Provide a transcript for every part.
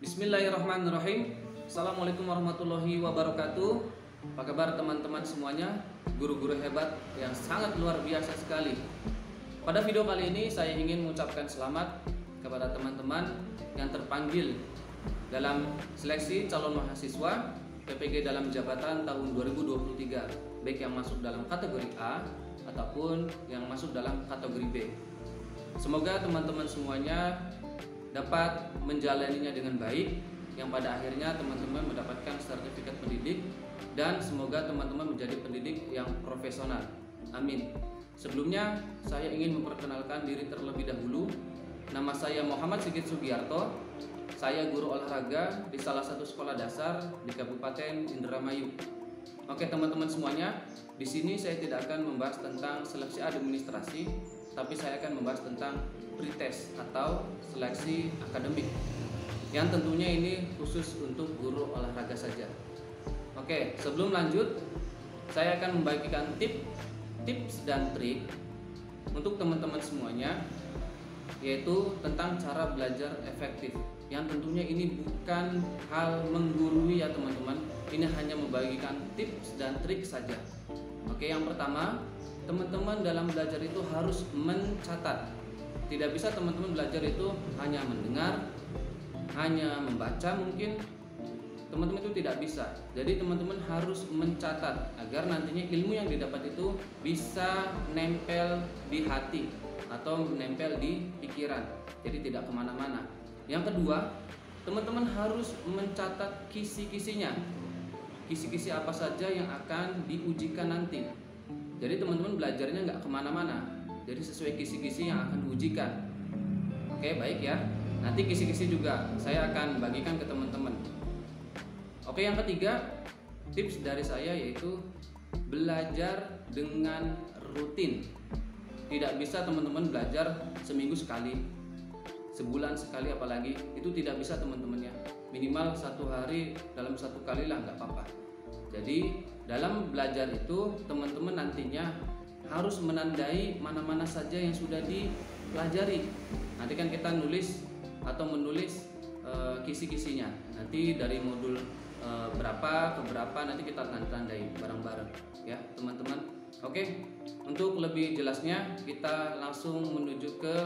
Bismillahirrahmanirrahim. Assalamualaikum warahmatullahi wabarakatuh. Apa kabar teman-teman semuanya? Guru-guru hebat yang sangat luar biasa sekali. Pada video kali ini saya ingin mengucapkan selamat kepada teman-teman yang terpanggil dalam seleksi calon mahasiswa PPG dalam jabatan tahun 2023, baik yang masuk dalam kategori A ataupun yang masuk dalam kategori B. Semoga teman-teman semuanya dapat menjalaninya dengan baik, yang pada akhirnya teman-teman mendapatkan sertifikat pendidik, dan semoga teman-teman menjadi pendidik yang profesional. Amin. Sebelumnya saya ingin memperkenalkan diri terlebih dahulu. Nama saya Muhammad Sigit Sugiarto. Saya guru olahraga di salah satu sekolah dasar di Kabupaten Indramayu. Oke teman-teman semuanya, di sini saya tidak akan membahas tentang seleksi administrasi, tapi saya akan membahas tentang pretest atau seleksi akademik, yang tentunya ini khusus untuk guru olahraga saja. Oke, sebelum lanjut, saya akan membagikan tips dan trik untuk teman-teman semuanya, yaitu tentang cara belajar efektif, yang tentunya ini bukan hal menggurui ya teman-teman, ini hanya membagikan tips dan trik saja. Oke, yang pertama, teman-teman dalam belajar itu harus mencatat. Tidak bisa teman-teman belajar itu hanya mendengar, hanya membaca, mungkin teman-teman itu tidak bisa. Jadi teman-teman harus mencatat agar nantinya ilmu yang didapat itu bisa nempel di hati atau menempel di pikiran, jadi tidak kemana-mana. Yang kedua, teman-teman harus mencatat kisi-kisinya, kisi-kisi apa saja yang akan diujikan nanti. Jadi teman-teman belajarnya nggak kemana-mana, jadi sesuai kisi-kisi yang akan diujikan. Oke, baik ya. Nanti kisi-kisi juga saya akan bagikan ke teman-teman. Oke, yang ketiga, tips dari saya yaitu belajar dengan rutin. Tidak bisa teman-teman belajar seminggu sekali, sebulan sekali apalagi, itu tidak bisa teman-teman ya. Minimal 1 hari dalam 1 kali lah nggak apa-apa. Jadi dalam belajar itu teman-teman nantinya harus menandai mana-mana saja yang sudah dipelajari. Nanti kan kita nulis atau menulis kisi-kisinya. Nanti dari modul berapa ke berapa nanti kita tandai bareng-bareng ya teman-teman. Oke, untuk lebih jelasnya kita langsung menuju ke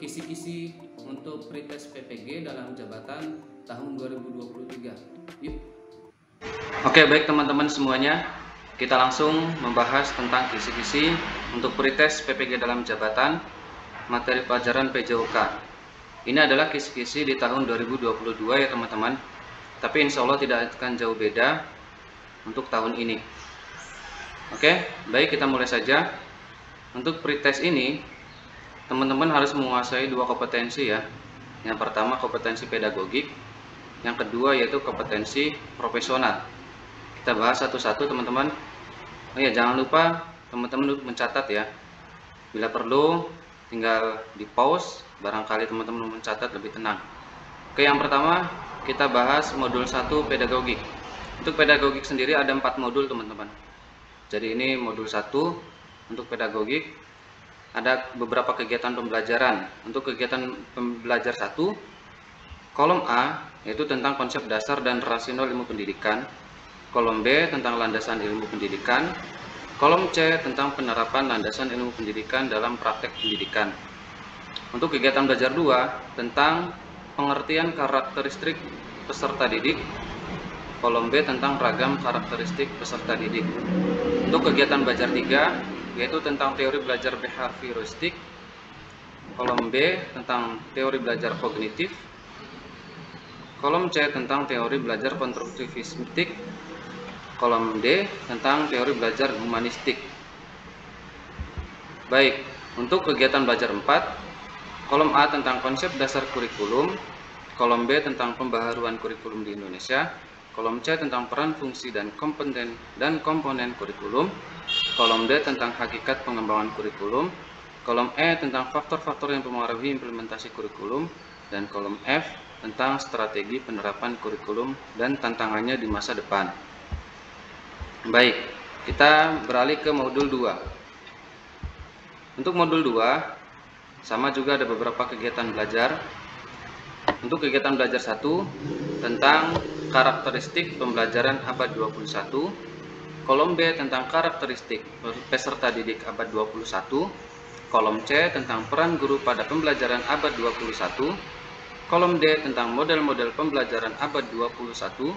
kisi-kisi untuk pretest PPG dalam jabatan tahun 2023. Yuk. Oke, baik teman-teman semuanya, kita langsung membahas tentang kisi-kisi untuk pretest PPG dalam jabatan materi pelajaran PJOK. Ini adalah kisi-kisi di tahun 2022 ya teman-teman, tapi insya Allah tidak akan jauh beda untuk tahun ini. Oke, baik, kita mulai saja. Untuk pretest ini teman-teman harus menguasai 2 kompetensi ya. Yang pertama kompetensi pedagogik, yang kedua yaitu kompetensi profesional. Kita bahas satu-satu teman-teman. Oh ya, jangan lupa teman-teman mencatat ya. Bila perlu tinggal di pause, barangkali teman-teman mencatat lebih tenang. Oke, yang pertama kita bahas modul 1 pedagogik. Untuk pedagogik sendiri ada 4 modul teman-teman. Jadi ini modul 1 untuk pedagogik. Ada beberapa kegiatan pembelajaran. Untuk kegiatan pembelajar 1, kolom A yaitu tentang konsep dasar dan rasional ilmu pendidikan. Kolom B tentang landasan ilmu pendidikan. Kolom C tentang penerapan landasan ilmu pendidikan dalam praktek pendidikan. Untuk kegiatan belajar 2 tentang pengertian karakteristik peserta didik. Kolom B tentang ragam karakteristik peserta didik. Untuk kegiatan belajar 3 yaitu tentang teori belajar behavioristik. Kolom B tentang teori belajar kognitif. Kolom C tentang teori belajar konstruktivistik. Kolom D tentang teori belajar humanistik. Baik, untuk kegiatan belajar 4, kolom A tentang konsep dasar kurikulum, kolom B tentang pembaharuan kurikulum di Indonesia, kolom C tentang peran fungsi dan komponen kurikulum, kolom D tentang hakikat pengembangan kurikulum, kolom E tentang faktor-faktor yang mempengaruhi implementasi kurikulum, dan kolom F tentang strategi penerapan kurikulum dan tantangannya di masa depan. Baik, kita beralih ke modul 2. Untuk modul 2 sama juga ada beberapa kegiatan belajar. Untuk kegiatan belajar 1 tentang karakteristik pembelajaran abad 21, kolom B tentang karakteristik peserta didik abad 21, kolom C tentang peran guru pada pembelajaran abad 21, kolom D tentang model-model pembelajaran abad 21,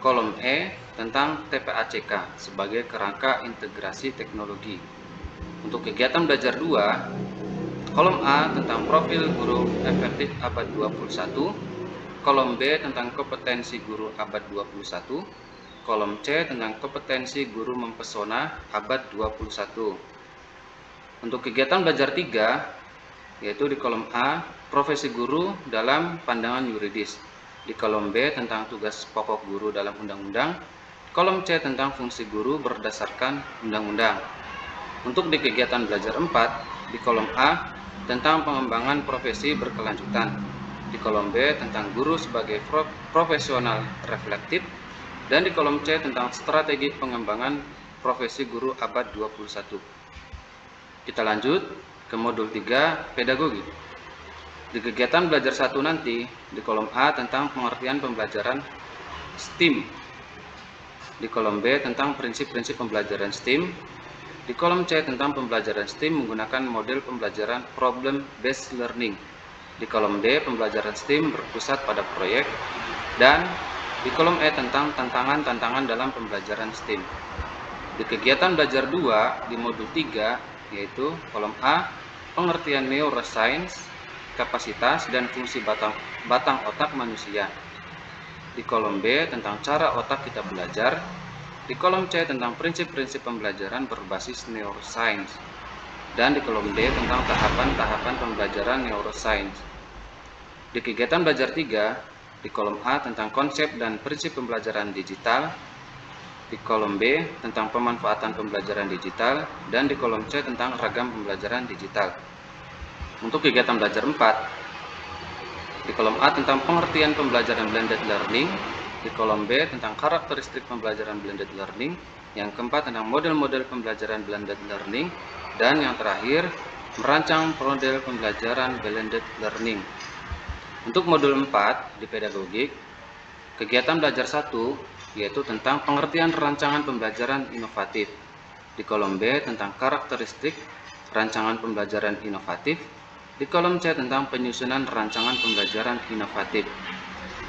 kolom E tentang TPACK sebagai kerangka integrasi teknologi. Untuk kegiatan belajar 2, kolom A tentang profil guru efektif abad 21, kolom B tentang kompetensi guru abad 21, kolom C tentang kompetensi guru mempesona abad 21. Untuk kegiatan belajar 3, yaitu di kolom A, profesi guru dalam pandangan yuridis, di kolom B tentang tugas pokok guru dalam undang-undang, kolom C tentang fungsi guru berdasarkan undang-undang. Untuk di kegiatan belajar 4, di kolom A tentang pengembangan profesi berkelanjutan, di kolom B tentang guru sebagai profesional reflektif, dan di kolom C tentang strategi pengembangan profesi guru abad 21. Kita lanjut ke modul 3 pedagogi. Di kegiatan belajar 1 nanti, di kolom A tentang pengertian pembelajaran STEAM, di kolom B tentang prinsip-prinsip pembelajaran STEAM, di kolom C tentang pembelajaran STEAM menggunakan model pembelajaran problem based learning, di kolom D pembelajaran STEAM berpusat pada proyek, dan di kolom E tentang tantangan-tantangan dalam pembelajaran STEAM. Di kegiatan belajar 2 di modul 3, yaitu kolom A pengertian neuroscience, kapasitas dan fungsi batang otak manusia, di kolom B tentang cara otak kita belajar, di kolom C tentang prinsip-prinsip pembelajaran berbasis neuroscience, dan di kolom D tentang tahapan-tahapan pembelajaran neuroscience. Di kegiatan belajar 3, di kolom A tentang konsep dan prinsip pembelajaran digital, di kolom B tentang pemanfaatan pembelajaran digital, dan di kolom C tentang ragam pembelajaran digital. Untuk kegiatan belajar 4, di kolom A tentang pengertian pembelajaran blended learning, di kolom B tentang karakteristik pembelajaran blended learning, yang keempat tentang model-model pembelajaran blended learning, dan yang terakhir merancang model pembelajaran blended learning. Untuk modul 4 di pedagogik, kegiatan belajar 1 yaitu tentang pengertian rancangan pembelajaran inovatif, di kolom B tentang karakteristik rancangan pembelajaran inovatif, di kolom C tentang penyusunan rancangan pembelajaran inovatif.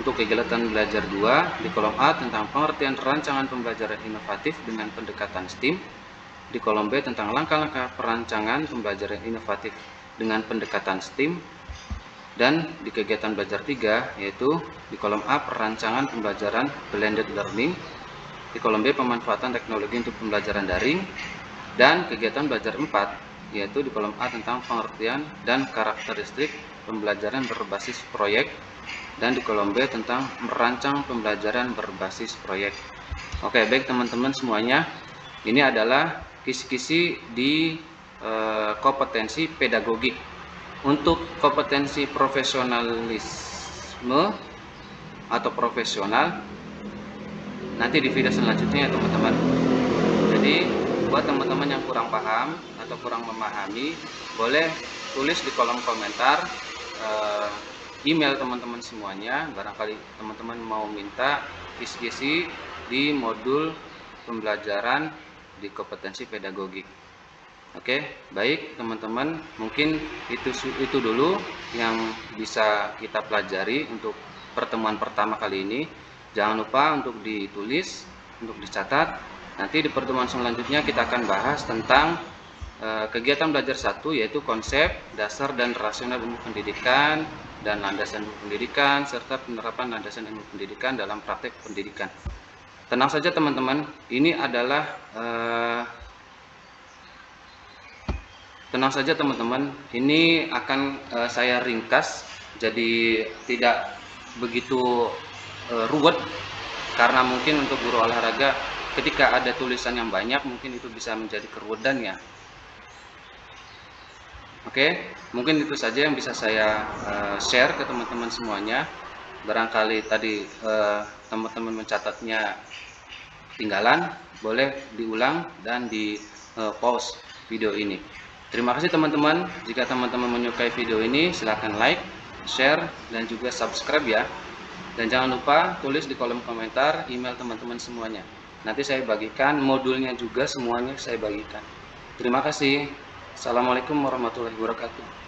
Untuk kegiatan belajar 2, di kolom A tentang pengertian rancangan pembelajaran inovatif dengan pendekatan STEAM, di kolom B tentang langkah-langkah perancangan pembelajaran inovatif dengan pendekatan STEAM, dan di kegiatan belajar 3, yaitu di kolom A perancangan pembelajaran blended learning, di kolom B pemanfaatan teknologi untuk pembelajaran daring, dan kegiatan belajar 4, yaitu di kolom A tentang pengertian dan karakteristik pembelajaran berbasis proyek, dan di kolom B tentang merancang pembelajaran berbasis proyek. Oke, baik teman-teman semuanya, ini adalah kisi-kisi di kompetensi pedagogik. Untuk kompetensi profesionalisme atau profesional nanti di video selanjutnya ya teman-teman. Jadi buat teman-teman yang kurang paham atau kurang memahami, boleh tulis di kolom komentar email teman-teman semuanya, barangkali teman-teman mau minta kisi-kisi di modul pembelajaran di kompetensi pedagogik. Oke, baik teman-teman, mungkin itu dulu yang bisa kita pelajari untuk pertemuan pertama kali ini. Jangan lupa untuk ditulis, untuk dicatat. Nanti di pertemuan selanjutnya kita akan bahas tentang kegiatan belajar 1, yaitu konsep, dasar dan rasional ilmu pendidikan, dan landasan ilmu pendidikan, serta penerapan landasan ilmu pendidikan dalam praktek pendidikan. Tenang saja teman-teman, ini adalah tenang saja teman-teman, ini akan saya ringkas, jadi tidak begitu ruwet, karena mungkin untuk guru olahraga ketika ada tulisan yang banyak mungkin itu bisa menjadi keruwetan ya. Oke, mungkin itu saja yang bisa saya share ke teman-teman semuanya. Barangkali tadi teman-teman mencatatnya ketinggalan, boleh diulang dan di pause video ini. Terima kasih teman-teman. Jika teman-teman menyukai video ini, silahkan like, share, dan juga subscribe ya. Dan jangan lupa tulis di kolom komentar email teman-teman semuanya. Nanti saya bagikan modulnya juga, semuanya saya bagikan. Terima kasih. Assalamualaikum warahmatullahi wabarakatuh.